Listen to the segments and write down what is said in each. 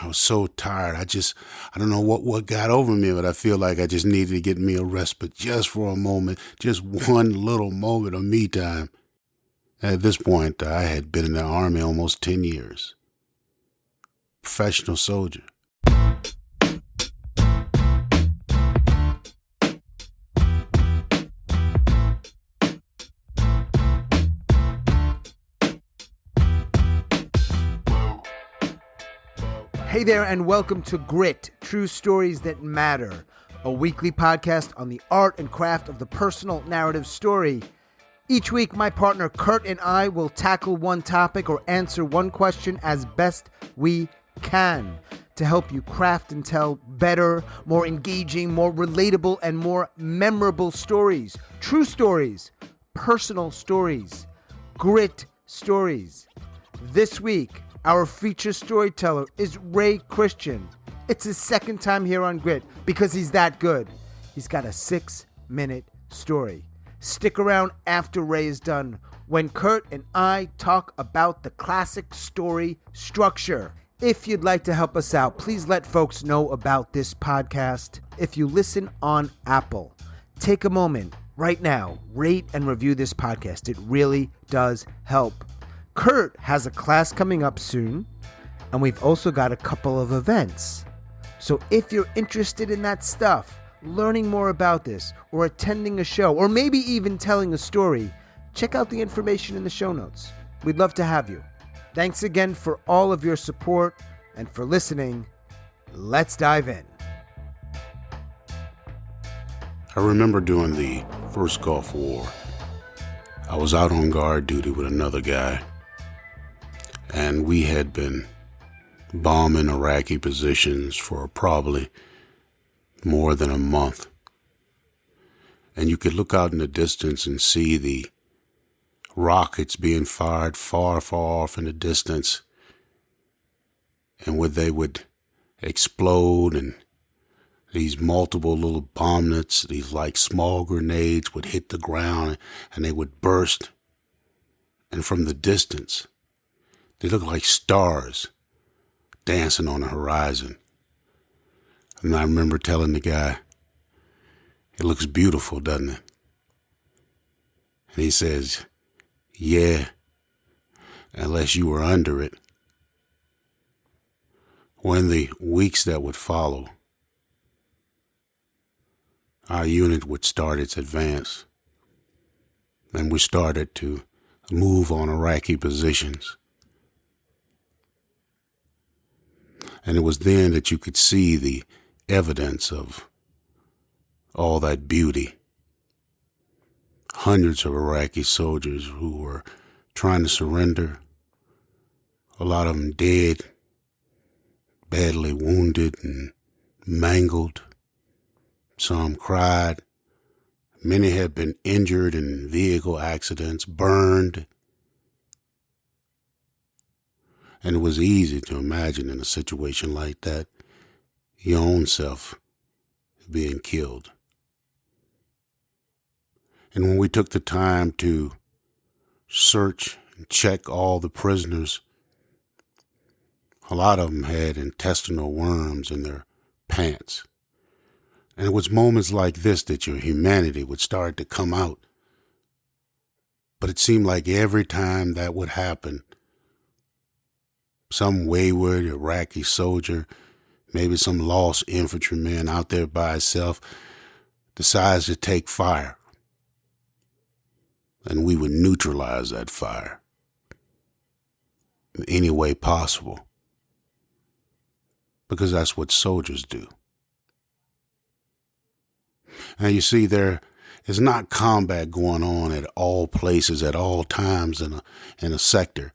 I was so tired. I don't know what got over me, but I feel like I just needed to get me a respite just for a moment, just one little moment of me time. At this point, I had been in the Army almost 10 years. Professional soldier. Hey there, and welcome to Grit, True Stories That Matter, a weekly podcast on the art and craft of the personal narrative story. Each week, my partner Kurt and I will tackle one topic or answer one question as best we can to help you craft and tell better, more engaging, more relatable, and more memorable stories. True stories, personal stories, grit stories. This week, our feature storyteller is Ray Christian. It's his second time here on Grit because he's that good. He's got a 6-minute story. Stick around after Ray is done when Kurt and I talk about the classic story structure. If you'd like to help us out, please let folks know about this podcast. If you listen on Apple, take a moment right now, rate and review this podcast. It really does help. Kurt has a class coming up soon, and we've also got a couple of events. So if you're interested in that stuff, learning more about this, or attending a show, or maybe even telling a story, check out the information in the show notes. We'd love to have you. Thanks again for all of your support and for listening. Let's dive in. I remember during the first Gulf War, I was out on guard duty with another guy, and we had been bombing Iraqi positions for probably more than a month. And you could look out in the distance and see the rockets being fired far, far off in the distance, and where they would explode, and these multiple little bombnets, these like small grenades would hit the ground and they would burst. And from the distance, they looked like stars dancing on the horizon. And I remember telling the guy, "It looks beautiful, doesn't it?" And he says, "Yeah, unless you were under it." Well, in the weeks that would follow, our unit would start its advance, and we started to move on Iraqi positions. And it was then that you could see the evidence of all that beauty. Hundreds of Iraqi soldiers who were trying to surrender, a lot of them dead, badly wounded and mangled. Some cried. Many had been injured in vehicle accidents, burned. And it was easy to imagine in a situation like that, your own self being killed. And when we took the time to search and check all the prisoners, a lot of them had intestinal worms in their pants. And it was moments like this that your humanity would start to come out. But it seemed like every time that would happen, some wayward Iraqi soldier, maybe some lost infantryman out there by himself, decides to take fire. And we would neutralize that fire in any way possible. Because that's what soldiers do. Now you see, there is not combat going on at all places, at all times in a sector.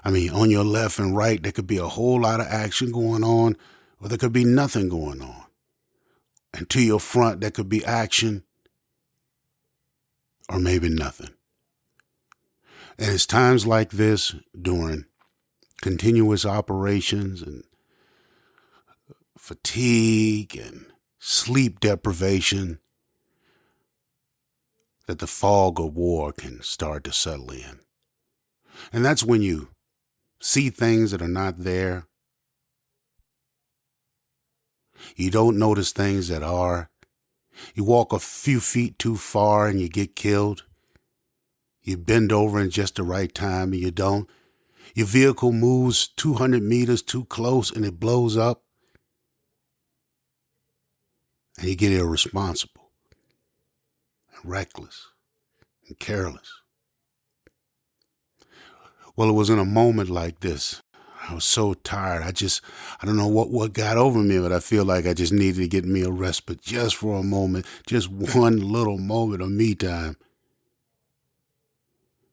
I mean, on your left and right, there could be a whole lot of action going on, or there could be nothing going on. And to your front, there could be action, or maybe nothing. And it's times like this, during continuous operations and fatigue and sleep deprivation, that the fog of war can start to settle in. And that's when you see things that are not there. You don't notice things that are. You walk a few feet too far and you get killed. You bend over in just the right time and you don't. Your vehicle moves 200 meters too close and it blows up. And you get irresponsible and reckless and careless. Well, it was in a moment like this. I was so tired. I don't know what got over me, but I feel like I just needed to get me a respite just for a moment, just one little moment of me time.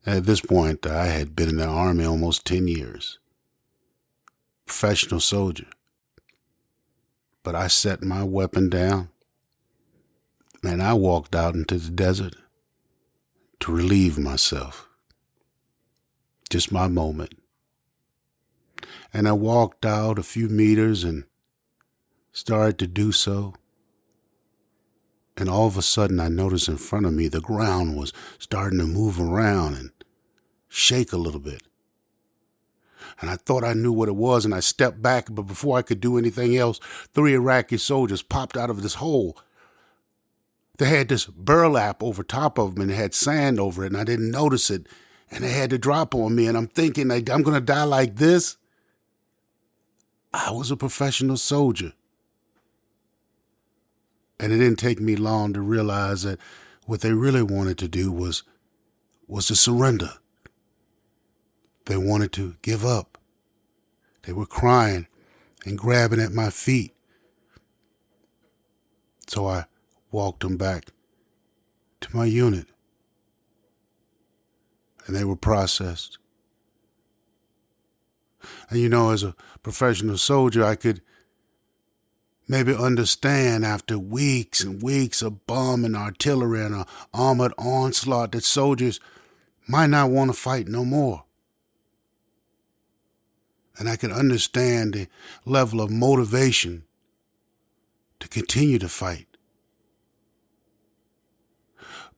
At this point, I had been in the Army almost 10 years. Professional soldier. But I set my weapon down and I walked out into the desert to relieve myself. Just my moment. And I walked out a few meters and started to do so. And all of a sudden I noticed in front of me the ground was starting to move around and shake a little bit. And I thought I knew what it was, and I stepped back, but before I could do anything else, 3 Iraqi soldiers popped out of this hole. They had this burlap over top of them, and it had sand over it, and I didn't notice it, and they had to drop on me, and I'm thinking, I'm going to die like this? I was a professional soldier. And it didn't take me long to realize that what they really wanted to do was to surrender. They wanted to give up. They were crying and grabbing at my feet. So I walked them back to my unit. And they were processed. And as a professional soldier, I could maybe understand after weeks and weeks of bomb and artillery and an armored onslaught that soldiers might not want to fight no more. And I could understand the level of motivation to continue to fight.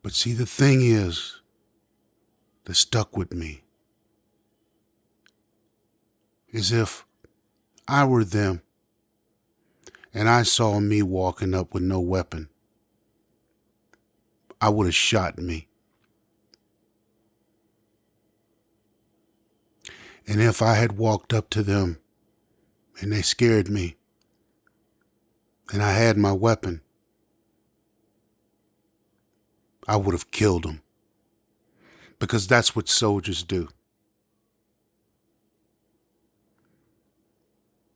But see, the thing is that stuck with me is if I were them and I saw me walking up with no weapon, I would have shot me. And if I had walked up to them and they scared me and I had my weapon, I would have killed them. Because that's what soldiers do.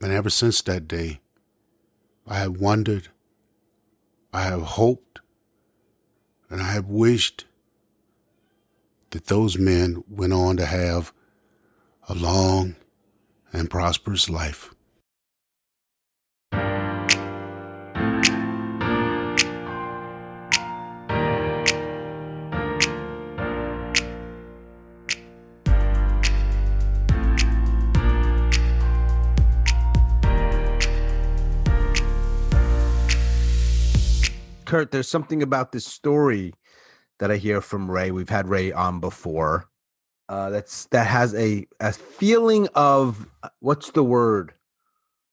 And ever since that day, I have wondered, I have hoped, and I have wished that those men went on to have a long and prosperous life. Kurt, there's something about this story that I hear from Ray. We've had Ray on before. That has a feeling of, what's the word?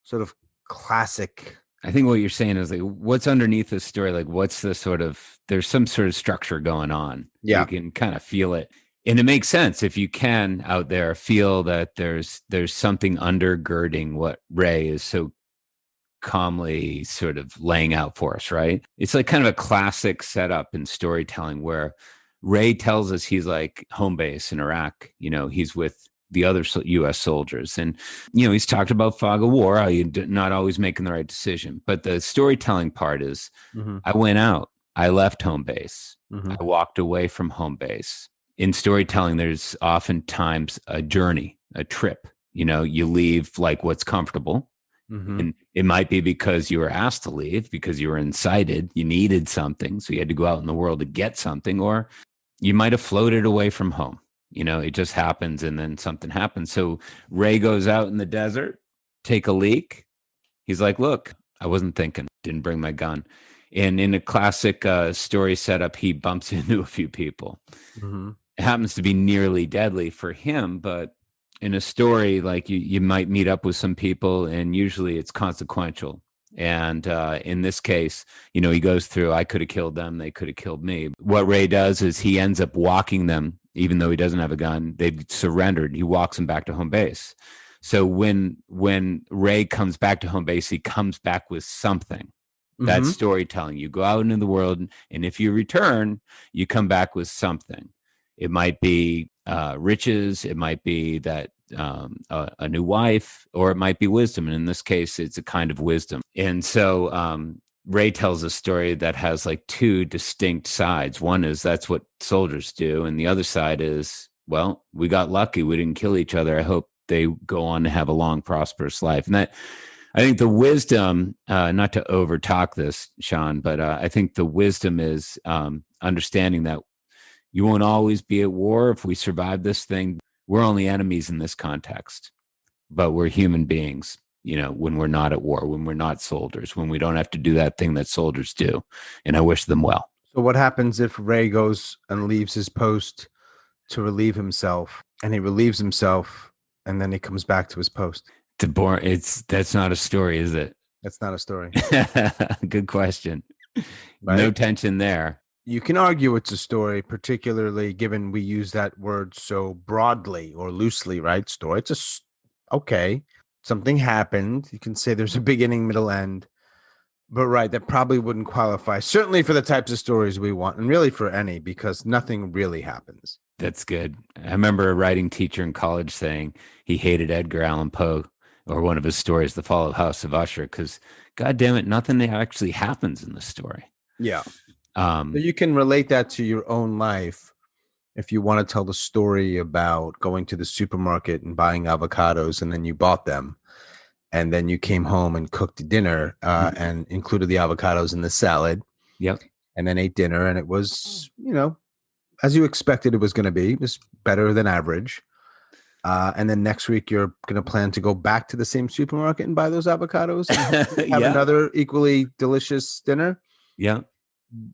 Sort of classic. I think what you're saying is like, what's underneath this story? Like, what's the sort of, there's some sort of structure going on. Yeah. You can kind of feel it. And it makes sense if you can out there feel that there's something undergirding what Ray is so calmly sort of laying out for us, right? It's like kind of a classic setup in storytelling where Ray tells us he's like home base in Iraq. He's with the other U.S. soldiers. And, he's talked about fog of war, how you're not always making the right decision. But the storytelling part is, I went out, I left home base, I walked away from home base. In storytelling, there's oftentimes a journey, a trip. You leave like what's comfortable. And it might be because you were asked to leave, because you were incited, you needed something, so you had to go out in the world to get something, or you might have floated away from home. It just happens, and then something happens. So Ray goes out in the desert, take a leak. He's like, look, I wasn't thinking, didn't bring my gun. And in a classic story setup, he bumps into a few people. It happens to be nearly deadly for him, but in a story, like you might meet up with some people and usually it's consequential. And in this case, he goes through, I could have killed them, they could have killed me. What Ray does is he ends up walking them, even though he doesn't have a gun. They've surrendered. He walks them back to home base. So when Ray comes back to home base, he comes back with something. That's storytelling. You go out into the world, and if you return, you come back with something. It might be riches. It might be that a new wife, or it might be wisdom. And in this case, it's a kind of wisdom. And so Ray tells a story that has like two distinct sides. One is that's what soldiers do. And the other side is, well, we got lucky. We didn't kill each other. I hope they go on to have a long, prosperous life. And that, I think the wisdom, not to overtalk this, Sean, but I think the wisdom is understanding that you won't always be at war. If we survive this thing, we're only enemies in this context, but we're human beings, when we're not at war, when we're not soldiers, when we don't have to do that thing that soldiers do. And I wish them well. So what happens if Ray goes and leaves his post to relieve himself, and he relieves himself, and then he comes back to his post? That's not a story, is it? That's not a story. Good question. Right? No tension there. You can argue it's a story, particularly given we use that word so broadly or loosely, right? Story. It's okay. Something happened. You can say there's a beginning, middle, end. But right, that probably wouldn't qualify, certainly for the types of stories we want, and really for any, because nothing really happens. That's good. I remember a writing teacher in college saying he hated Edgar Allan Poe, or one of his stories, The Fall of House of Usher, because, God damn it, nothing actually happens in the story. Yeah. So you can relate that to your own life if you want to tell the story about going to the supermarket and buying avocados, and then you bought them, and then you came home and cooked dinner and included the avocados in the salad. Yep. And then ate dinner, and it was, as you expected it was going to be. It was better than average. And then next week you're going to plan to go back to the same supermarket and buy those avocados and have another equally delicious dinner. Yeah.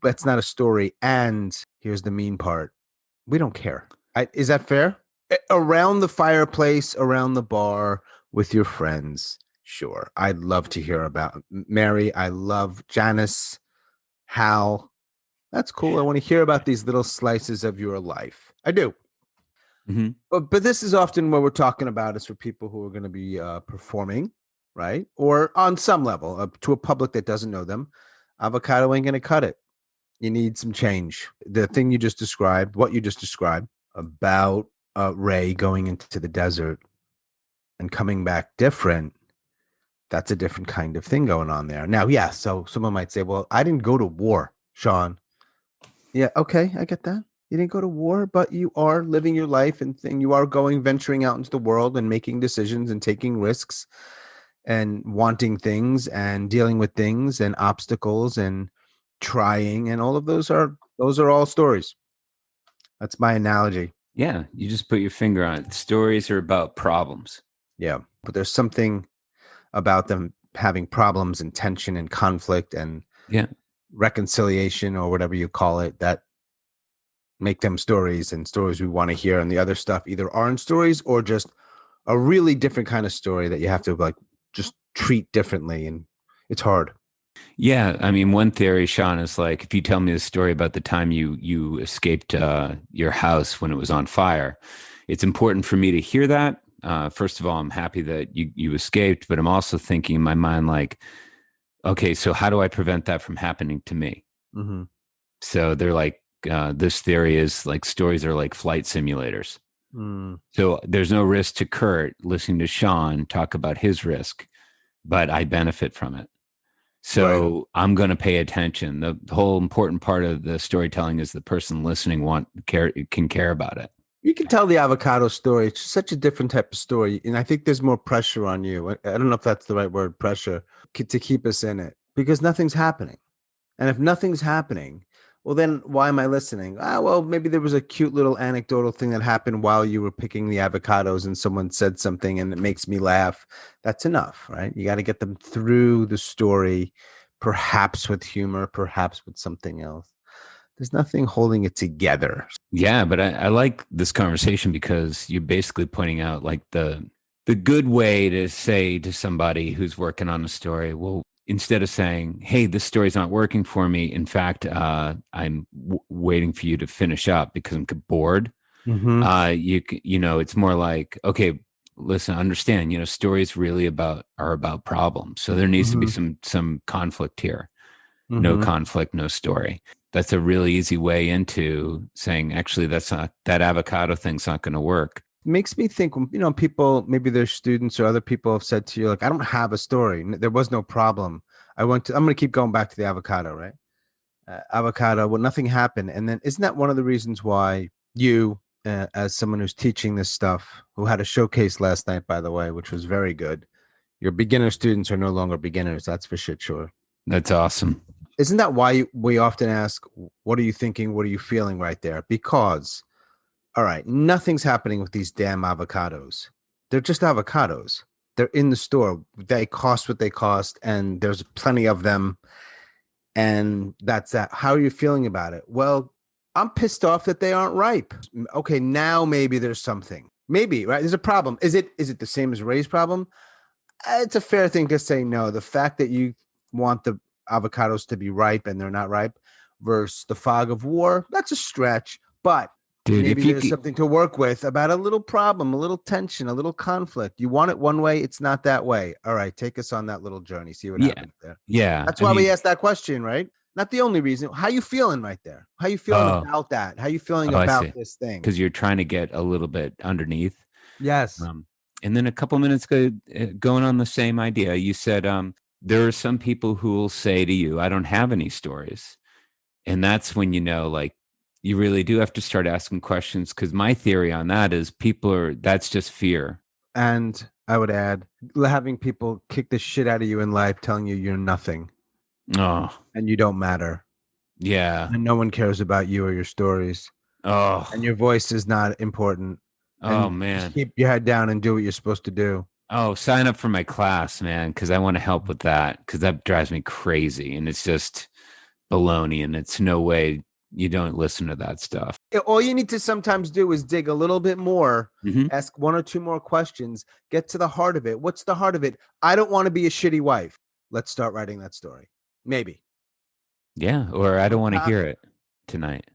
That's not a story. And here's the mean part. We don't care. Is that fair? Around the fireplace, around the bar with your friends. Sure. I'd love to hear about Mary. I love Janice, Hal. That's cool. I want to hear about these little slices of your life. I do. Mm-hmm. But this is often what we're talking about is for people who are going to be performing, right? Or on some level to a public that doesn't know them. Avocado ain't going to cut it. You need some change. The thing you just described, what you just described about Ray going into the desert and coming back different, that's a different kind of thing going on there. Now, yeah, so someone might say, well, I didn't go to war, Sean. Yeah, okay, I get that. You didn't go to war, but you are living your life and you are venturing out into the world and making decisions and taking risks and wanting things and dealing with things and obstacles and trying. And all of those are all stories. That's my analogy. Yeah. You just put your finger on it. Stories are about problems. Yeah. But there's something about them having problems and tension and conflict and reconciliation or whatever you call it that make them stories and stories we want to hear. And the other stuff either aren't stories or just a really different kind of story that you have to just treat differently. And it's hard. Yeah. I mean, one theory, Sean, is like, if you tell me the story about the time you escaped your house when it was on fire, it's important for me to hear that. First of all, I'm happy that you escaped, but I'm also thinking in my mind, like, okay, so how do I prevent that from happening to me? Mm-hmm. So they're like, this theory is like stories are like flight simulators. Mm. So there's no risk to Kurt listening to Sean talk about his risk, but I benefit from it. So I'm going to pay attention. The whole important part of the storytelling is the person listening can care about it. You can tell the avocado story. It's such a different type of story. And I think there's more pressure on you. I don't know if that's the right word, pressure, to keep us in it because nothing's happening. And if nothing's happening, well, then why am I listening? Well, maybe there was a cute little anecdotal thing that happened while you were picking the avocados and someone said something and it makes me laugh. That's enough, right? You got to get them through the story, perhaps with humor, perhaps with something else. There's nothing holding it together. Yeah, but I like this conversation because you're basically pointing out like the good way to say to somebody who's working on a story, well, instead of saying, hey, this story's not working for me. In fact, I'm waiting for you to finish up because I'm bored. Mm-hmm. It's more like, okay, listen, understand, stories really are about problems. So there needs to be some conflict here. No conflict, no story. That's a really easy way into saying, actually, that avocado thing's not going to work. Makes me think, people, maybe their students or other people have said to you, like, I don't have a story. There was no problem. I'm going to keep going back to the avocado, right? Avocado, well, nothing happened. And then isn't that one of the reasons why you, as someone who's teaching this stuff, who had a showcase last night, by the way, which was very good. Your beginner students are no longer beginners. That's for shit sure. That's awesome. Isn't that why we often ask, what are you thinking? What are you feeling right there? Because, all right, nothing's happening with these damn avocados. They're just avocados. They're in the store. They cost what they cost, and there's plenty of them. And that's that. How are you feeling about it? Well, I'm pissed off that they aren't ripe. Okay, now maybe there's something. Maybe, right? There's a problem. Is it the same as Ray's problem? It's a fair thing to say no. The fact that you want the avocados to be ripe and they're not ripe versus the fog of war, that's a stretch. But dude, maybe there's something to work with about a little problem, a little tension, a little conflict. You want it one way, it's not that way. All right, take us on that little journey. See what happens there. Yeah. That's why we asked that question, right? Not the only reason. How you feeling right there? How you feeling about that? How you feeling about this thing? Because you're trying to get a little bit underneath. Yes. And then a couple minutes going on the same idea, you said there are some people who will say to you, I don't have any stories. And that's when like, you really do have to start asking questions, because my theory on that is that's just fear. And I would add, having people kick the shit out of you in life, telling you you're nothing. Oh. And you don't matter. Yeah. And no one cares about you or your stories. Oh. And your voice is not important. Oh, man. Just keep your head down and do what you're supposed to do. Oh, sign up for my class, man, because I want to help with that, because that drives me crazy. And it's just baloney, and it's no way you don't listen to that stuff. All you need to sometimes do is dig a little bit more, ask one or two more questions, get to the heart of it. What's the heart of it? I don't want to be a shitty wife. Let's start writing that story. Maybe. Yeah, or I don't want to hear it tonight.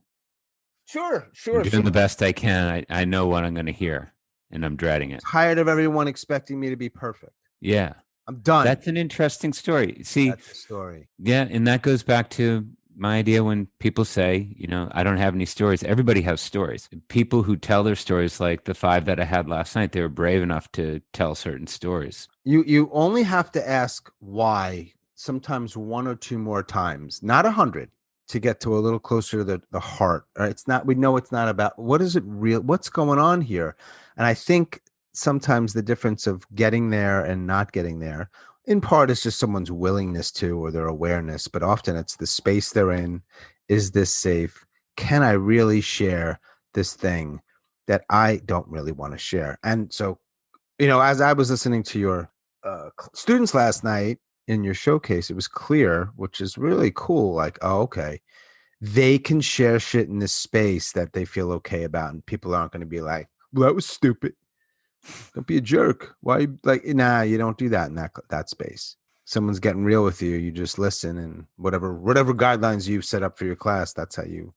Sure. I'm doing the best I can. I know what I'm going to hear, and I'm dreading it. Tired of everyone expecting me to be perfect. Yeah. I'm done. That's an interesting story. See, that's a story. Yeah, and that goes back to my idea when people say, I don't have any stories. Everybody has stories. People who tell their stories, like the 5 that I had last night, they were brave enough to tell certain stories. You only have to ask why sometimes 1 or 2 more times, not 100, to get to a little closer to the heart. Right? It's not. We know it's not about what is it real. What's going on here? And I think sometimes the difference of getting there and not getting there, in part, is just someone's willingness to, or their awareness, but often it's the space they're in. Is this safe? Can I really share this thing that I don't really want to share? And so, as I was listening to your students last night in your showcase, it was clear, which is really cool. Like, oh, okay, they can share shit in this space that they feel okay about, and people aren't going to be like, well, that was stupid. Don't be a jerk. Why? Nah, you don't do that in that space. Someone's getting real with you. You just listen, and whatever guidelines you've set up for your class, that's how you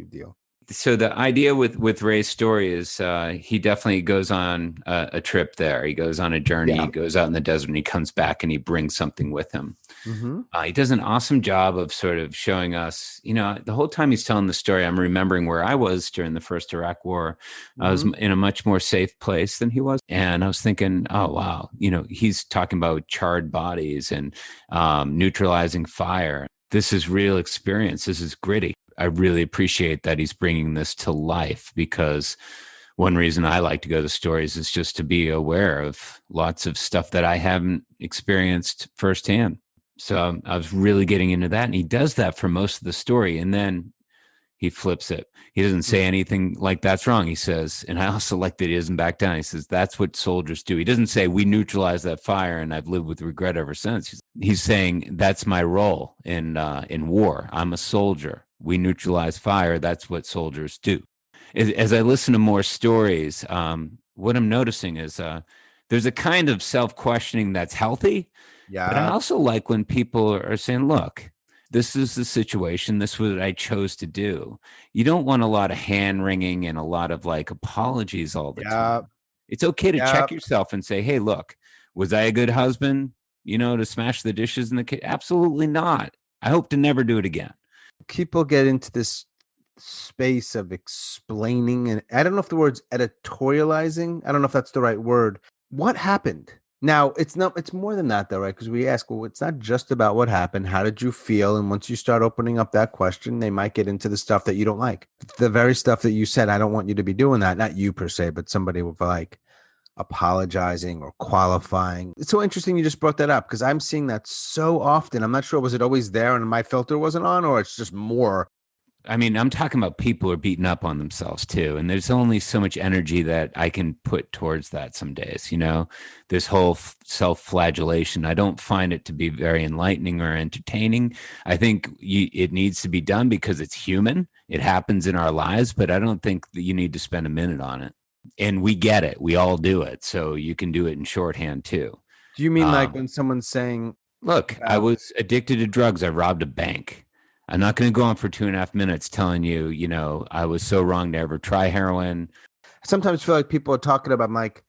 deal. So the idea with Ray's story is he definitely goes on a trip there. He goes on a journey. Yeah. He goes out in the desert, and he comes back, and he brings something with him. Mm-hmm. He does an awesome job of sort of showing us, the whole time he's telling the story, I'm remembering where I was during the first Iraq War. Mm-hmm. I was in a much more safe place than he was. And I was thinking, oh, wow, he's talking about charred bodies and neutralizing fire. This is real experience. This is gritty. I really appreciate that he's bringing this to life, because one reason I like to go to stories is just to be aware of lots of stuff that I haven't experienced firsthand. So I was really getting into that, and he does that for most of the story. And then he flips it. He doesn't say anything like that's wrong. He says, and I also like that he doesn't back down. He says, that's what soldiers do. He doesn't say we neutralize that fire and I've lived with regret ever since. He's saying that's my role in war. I'm a soldier. We neutralize fire. That's what soldiers do. As I listen to more stories, what I'm noticing is there's a kind of self-questioning that's healthy. Yeah. But I also like when people are saying, look, this is the situation. This is what I chose to do. You don't want a lot of hand wringing and a lot of like apologies all the time. It's okay to check yourself and say, hey, look, was I a good husband, to smash the dishes in the kitchen? Absolutely not. I hope to never do it again. People get into this space of explaining, and I don't know if the word's editorializing. I don't know if that's the right word. What happened? Now, it's more than that, though, right? Because we ask, well, it's not just about what happened. How did you feel? And once you start opening up that question, they might get into the stuff that you don't like. The very stuff that you said, I don't want you to be doing that. Not you per se, but somebody with like apologizing or qualifying. It's so interesting you just brought that up because I'm seeing that so often. I'm not sure, was it always there and my filter wasn't on, or it's just more? I mean, I'm talking about people who are beating up on themselves too. And there's only so much energy that I can put towards that some days, this whole self-flagellation. I don't find it to be very enlightening or entertaining. I think it needs to be done because it's human. It happens in our lives, but I don't think that you need to spend a minute on it. And we get it. We all do it. So you can do it in shorthand too. Do you mean like when someone's saying, look, I was addicted to drugs. I robbed a bank. I'm not going to go on for 2.5 minutes telling you, I was so wrong to ever try heroin. I sometimes feel like people are talking about, like,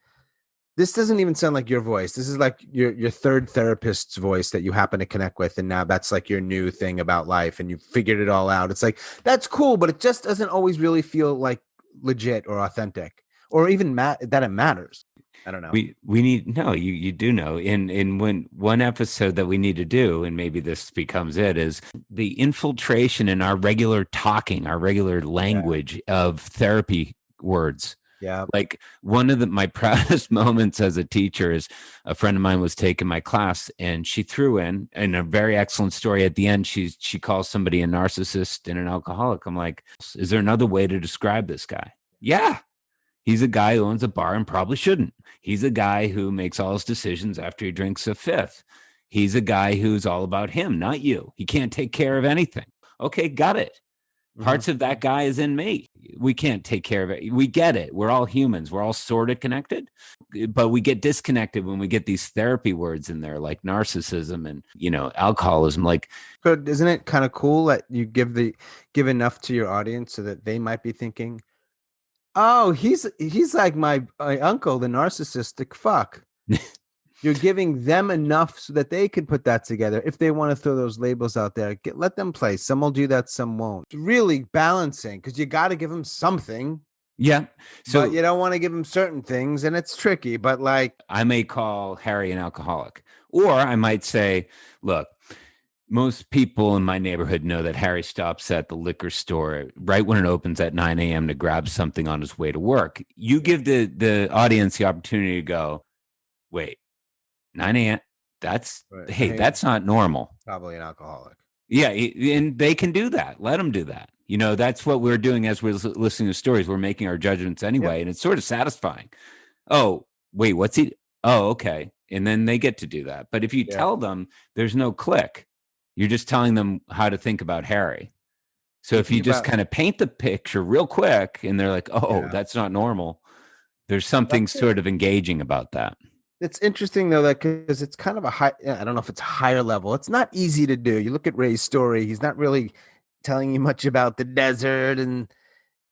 this doesn't even sound like your voice. This is like your third therapist's voice that you happen to connect with. And now that's like your new thing about life and you figured it all out. It's like, that's cool, but it just doesn't always really feel like legit or authentic or even that it matters. I don't know. We need, no, you do know in one episode that we need to do, and maybe this becomes it, is the infiltration in our regular talking, our regular language of therapy words. Yeah. Like one of my proudest moments as a teacher is a friend of mine was taking my class and she threw in a very excellent story at the end. She calls somebody a narcissist and an alcoholic. I'm like, is there another way to describe this guy? Yeah. He's a guy who owns a bar and probably shouldn't. He's a guy who makes all his decisions after he drinks a fifth. He's a guy who's all about him, not you. He can't take care of anything. Okay, got it. Parts of that guy is in me. We can't take care of it. We get it. We're all humans. We're all sort of connected, but we get disconnected when we get these therapy words in there, like narcissism and, alcoholism. Like, but isn't it kind of cool that you give enough to your audience so that they might be thinking, oh, he's like my uncle, the narcissistic fuck. You're giving them enough so that they can put that together. If they want to throw those labels out there, let them play. Some will do that, some won't. It's really balancing because you got to give them something. Yeah. So but you don't want to give them certain things, and it's tricky. But like, I may call Harry an alcoholic, or I might say, look, most people in my neighborhood know that Harry stops at the liquor store right when it opens at 9 a.m. to grab something on his way to work. You give the audience the opportunity to go, wait, 9 a.m. That's not normal. Probably an alcoholic. Yeah, and they can do that. Let them do that. That's what we're doing as we're listening to stories. We're making our judgments anyway, and it's sort of satisfying. Oh, wait, what's he? Oh, okay. And then they get to do that. But if you tell them there's no click, you're just telling them how to think about Harry. So if you just kind of paint the picture real quick and they're like, oh, that's not normal. There's something sort of engaging about that. It's interesting, though, that because it's kind of I don't know if it's a higher level. It's not easy to do. You look at Ray's story. He's not really telling you much about the desert. And,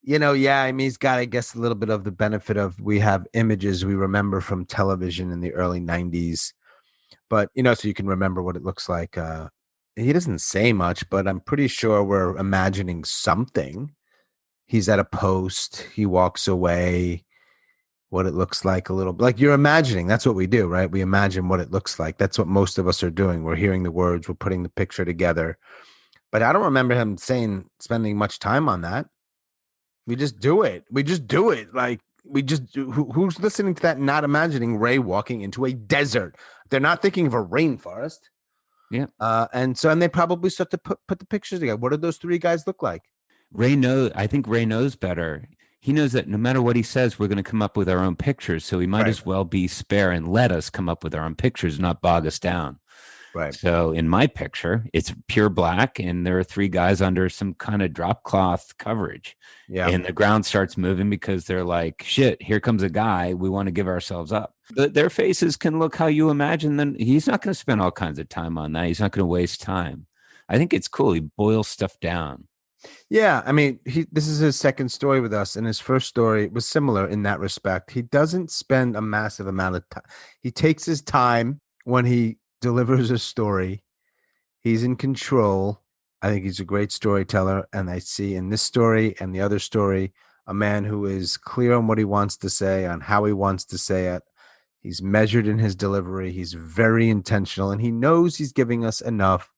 he's got, I guess, a little bit of the benefit of we have images we remember from television in the early 90s. But, so you can remember what it looks like. He doesn't say much, but I'm pretty sure we're imagining something. He's at a post. He walks away. What it looks like a little like you're imagining. That's what we do, right? We imagine what it looks like. That's what most of us are doing. We're hearing the words. We're putting the picture together. But I don't remember him spending much time on that. We just do it. Like who's listening to that, not imagining Ray walking into a desert? They're not thinking of a rainforest. Yeah. And they probably start to put the pictures together. What do those three guys look like? I think Ray knows better. He knows that no matter what he says, we're going to come up with our own pictures. So he might as well be spare and let us come up with our own pictures, not bog us down. Right. So in my picture, it's pure black, and there are three guys under some kind of drop cloth coverage. Yeah. And the ground starts moving because they're like, shit, here comes a guy. We want to give ourselves up. But their faces can look how you imagine them. He's not going to spend all kinds of time on that. He's not going to waste time. I think it's cool. He boils stuff down. Yeah, I mean, this is his second story with us, and his first story was similar in that respect. He doesn't spend a massive amount of time. He takes his time when he delivers a story. He's in control. I think he's a great storyteller, and I see in this story and the other story a man who is clear on what he wants to say, on how he wants to say it. He's measured in his delivery. He's very intentional, and he knows he's giving us enough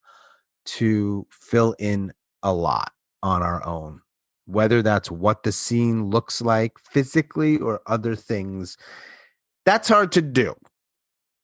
to fill in a lot on our own, whether that's what the scene looks like physically or other things. That's hard to do,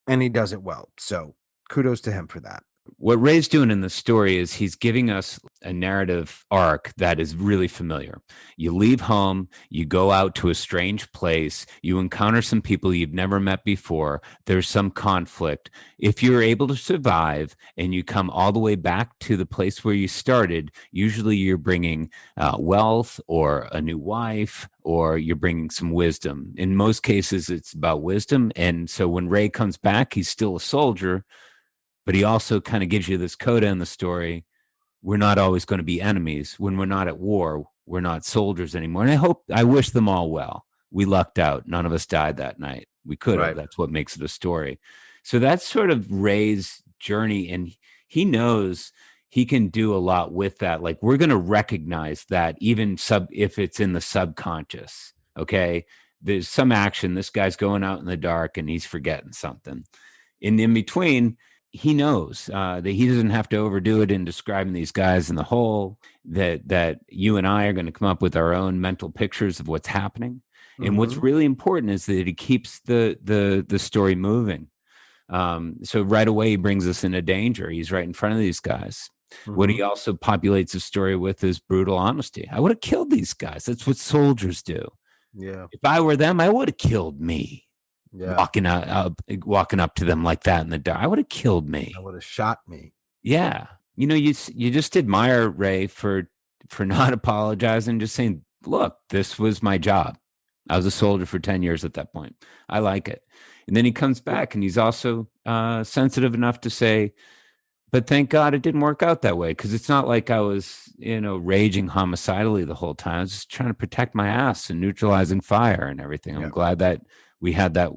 and he does it well. So kudos to him for that. What Ray's doing in the story is he's giving us a narrative arc that is really familiar. You leave home, you go out to a strange place, you encounter some people you've never met before, there's some conflict. If you're able to survive and you come all the way back to the place where you started, usually you're bringing wealth or a new wife, or you're bringing some wisdom. In most cases, it's about wisdom. And so when Ray comes back, he's still a soldier, but he also kind of gives you this coda in the story. We're not always going to be enemies. When we're not at war, we're not soldiers anymore. And I wish them all well. We lucked out. None of us died that night. We could have. Right. That's what makes it a story. So that's sort of Ray's journey. And he knows he can do a lot with that. Like, we're going to recognize that even if it's in the subconscious, okay? There's some action. This guy's going out in the dark and he's forgetting something. In between, he knows that he doesn't have to overdo it in describing these guys in the whole, that you and I are going to come up with our own mental pictures of what's happening. Mm-hmm. And what's really important is that he keeps the story moving. So right away, he brings us into danger. He's right in front of these guys. Mm-hmm. What he also populates the story with is brutal honesty. I would have killed these guys. That's what soldiers do. Yeah. If I were them, I would have killed me. Yeah. Walking up to them like that in the dark, I would have killed me. I would have shot me. Yeah, you know, you just admire Ray for not apologizing, just saying, "Look, this was my job. I was a soldier for 10 years at that point. I like it." And then he comes back, and he's also sensitive enough to say, "But thank God it didn't work out that way, because it's not like I was, raging homicidally the whole time. I was just trying to protect my ass and neutralizing fire and everything. I'm glad that we had that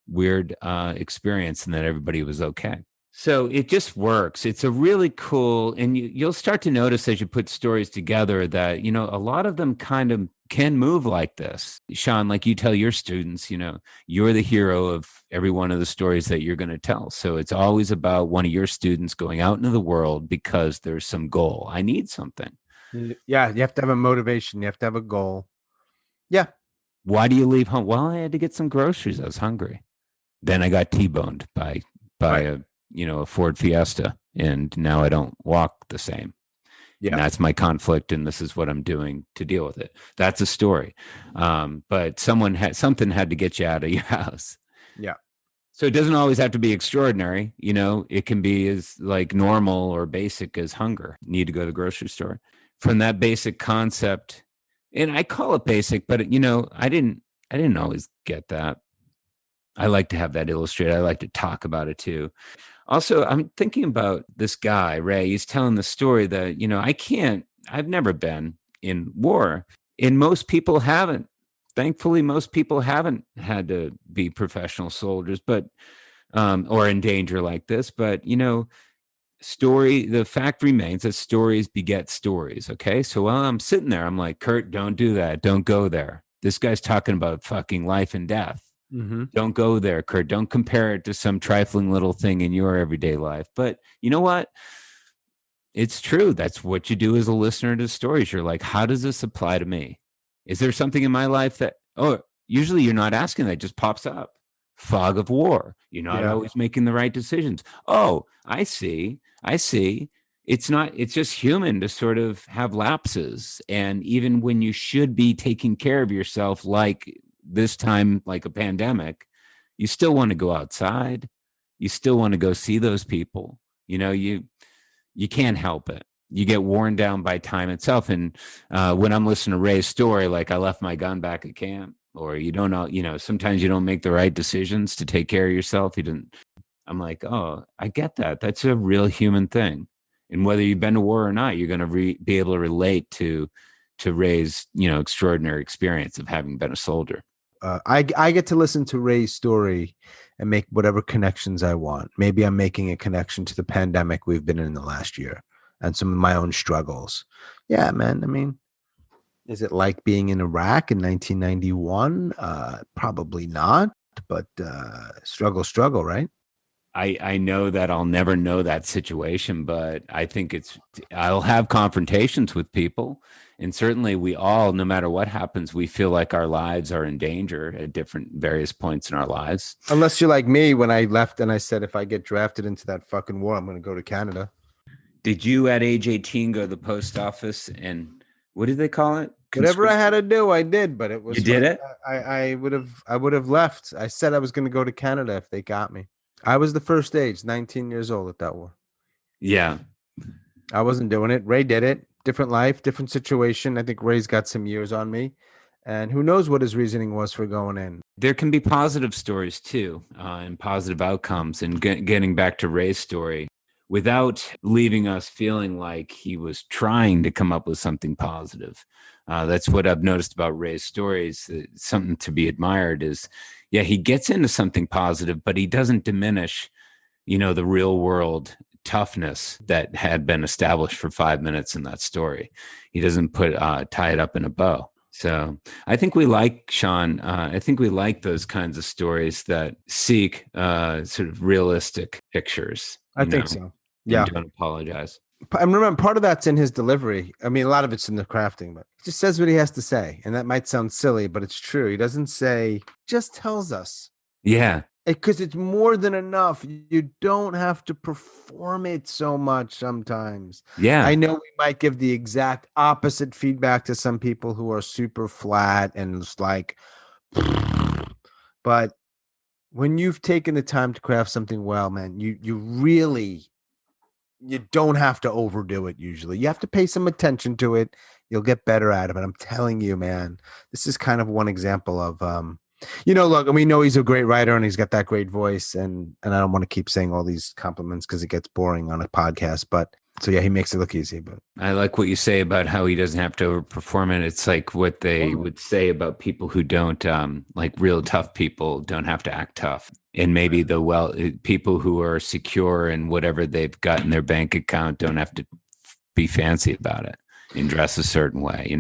weird experience and that everybody was okay." So it just works. It's a really cool, and you'll start to notice as you put stories together that, a lot of them kind of can move like this. Sean, like you tell your students, you're the hero of every one of the stories that you're going to tell. So it's always about one of your students going out into the world because there's some goal. I need something. Yeah, you have to have a motivation. You have to have a goal. Yeah. Why do you leave home? Well, I had to get some groceries. I was hungry. Then I got T-boned by right. a Ford Fiesta, and now I don't walk the same. Yeah, and that's my conflict, and this is what I'm doing to deal with it. That's a story. But something had to get you out of your house. Yeah. So it doesn't always have to be extraordinary. It can be as like normal or basic as hunger. Need to go to the grocery store. From that basic concept. And I call it basic, but I didn't always get that. I like to have that illustrated. I like to talk about it too. Also, I'm thinking about this guy, Ray. He's telling the story that, I've never been in war, and most people haven't. Thankfully, most people haven't had to be professional soldiers, but or in danger like this. But the fact remains that stories beget stories. Okay. So while I'm sitting there, I'm like, Kurt, don't do that. Don't go there. This guy's talking about fucking life and death. Mm-hmm. Don't go there, Kurt. Don't compare it to some trifling little thing in your everyday life. But you know what? It's true. That's what you do as a listener to stories. You're like, how does this apply to me? Is there something in my life that, usually you're not asking, that just pops up. Fog of war. You're not always making the right decisions. Oh, I see. It's just human to sort of have lapses. And even when you should be taking care of yourself, like this time, like a pandemic, you still want to go outside. You still want to go see those people. You can't help it. You get worn down by time itself. And when I'm listening to Ray's story, like I left my gun back at camp, or you don't know, sometimes you don't make the right decisions to take care of yourself. I'm like, oh, I get that. That's a real human thing. And whether you've been to war or not, you're going to be able to relate to Ray's, extraordinary experience of having been a soldier. I get to listen to Ray's story and make whatever connections I want. Maybe I'm making a connection to the pandemic we've been in the last year and some of my own struggles. Yeah, man. I mean, is it like being in Iraq in 1991? Probably not, but struggle, right? I know that I'll never know that situation, but I think I'll have confrontations with people. And certainly we all, no matter what happens, we feel like our lives are in danger at various points in our lives. Unless you're like me when I left and I said, if I get drafted into that fucking war, I'm going to go to Canada. Did you at age 18 go to the post office and what did they call it? Whatever I had to do, I did, but it was. You did it? I would have left. I said I was going to go to Canada if they got me. I was the first age, 19 years old at that war. Yeah. I wasn't doing it. Ray did it. Different life, different situation. I think Ray's got some years on me. And who knows what his reasoning was for going in. There can be positive stories too, and positive outcomes. And getting back to Ray's story, without leaving us feeling like he was trying to come up with something positive. That's what I've noticed about Ray's stories. Something to be admired is, yeah, he gets into something positive, but he doesn't diminish, the real world toughness that had been established for 5 minutes in that story. He doesn't tie it up in a bow. So I think we like, Sean, I think we like those kinds of stories that seek sort of realistic pictures. I think so. Yeah. Don't apologize. And remember, part of that's in his delivery. I mean, a lot of it's in the crafting, but he just says what he has to say. And that might sound silly, but it's true. He doesn't say, just tells us. Yeah. Because it's more than enough. You don't have to perform it so much sometimes. Yeah. I know we might give the exact opposite feedback to some people who are super flat and just like, but when you've taken the time to craft something well, man, you don't have to overdo it. Usually you have to pay some attention to it. You'll get better at it. But I'm telling you, man, this is kind of one example of, look, and we know he's a great writer and he's got that great voice. And I don't want to keep saying all these compliments because it gets boring on a podcast. But so, yeah, he makes it look easy. But I like what you say about how he doesn't have to overperform it. It's like what they would say about people who don't, like real tough people don't have to act tough. And maybe people who are secure in whatever they've got in their bank account don't have to be fancy about it and dress a certain way,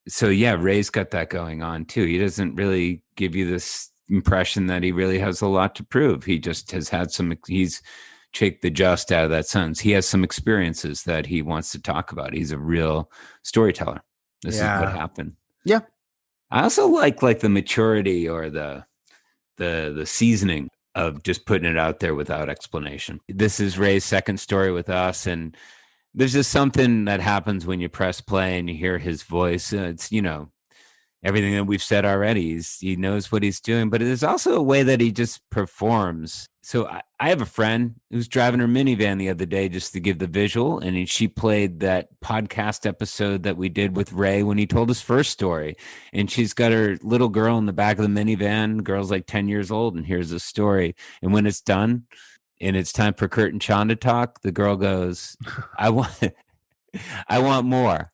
So yeah, Ray's got that going on too. He doesn't really give you this impression that he really has a lot to prove. He just has had he's take the just out of that sentence. He has some experiences that he wants to talk about. He's a real storyteller. This is what happened. Yeah. I also like the maturity or the seasoning of just putting it out there without explanation. This is Ray's second story with us, and there's just something that happens when you press play and you hear his voice. It's, everything that we've said already. He knows what he's doing, but there's also a way that he just performs. So I have a friend who's driving her minivan the other day just to give the visual, and she played that podcast episode that we did with Ray when he told his first story. And she's got her little girl in the back of the minivan. Girl's like 10 years old, and here's the story. And when it's done and it's time for Kurt and Sean to talk, the girl goes, I want more.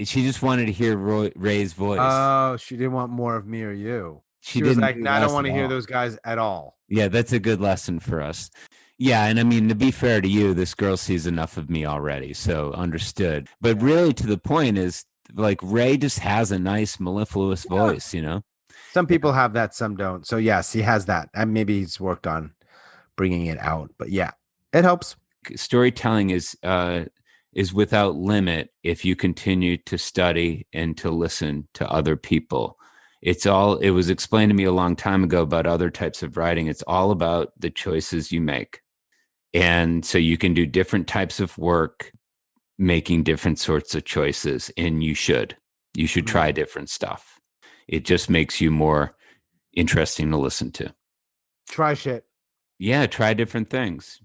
She just wanted to hear Ray's voice. Oh, she didn't want more of me or you. She was like, no, I don't want to hear those guys at all. Yeah, that's a good lesson for us. Yeah, and I mean, to be fair to you, this girl sees enough of me already, so understood. But really, to the point is, like, Ray just has a nice, mellifluous voice, Some people have that, some don't. So, yes, he has that. And maybe he's worked on bringing it out. But, yeah, it helps. Storytelling is without limit if you continue to study and to listen to other people. It was explained to me a long time ago about other types of writing. It's all about the choices you make. And so you can do different types of work, making different sorts of choices. And you should try different stuff. It just makes you more interesting to listen to. Try shit. Yeah, try different things.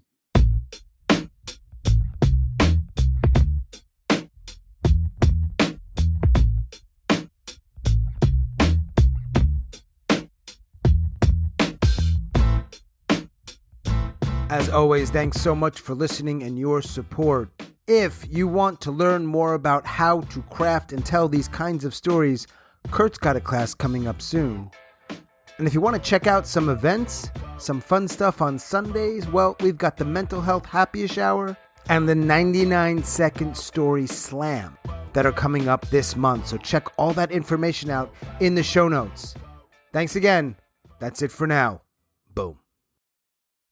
As always, thanks so much for listening and your support. If you want to learn more about how to craft and tell these kinds of stories, Kurt's got a class coming up soon. And if you want to check out some events, some fun stuff on Sundays, well, we've got the Mental Health Happy-ish Hour and the 99-Second Story Slam that are coming up this month. So check all that information out in the show notes. Thanks again. That's it for now. Boom.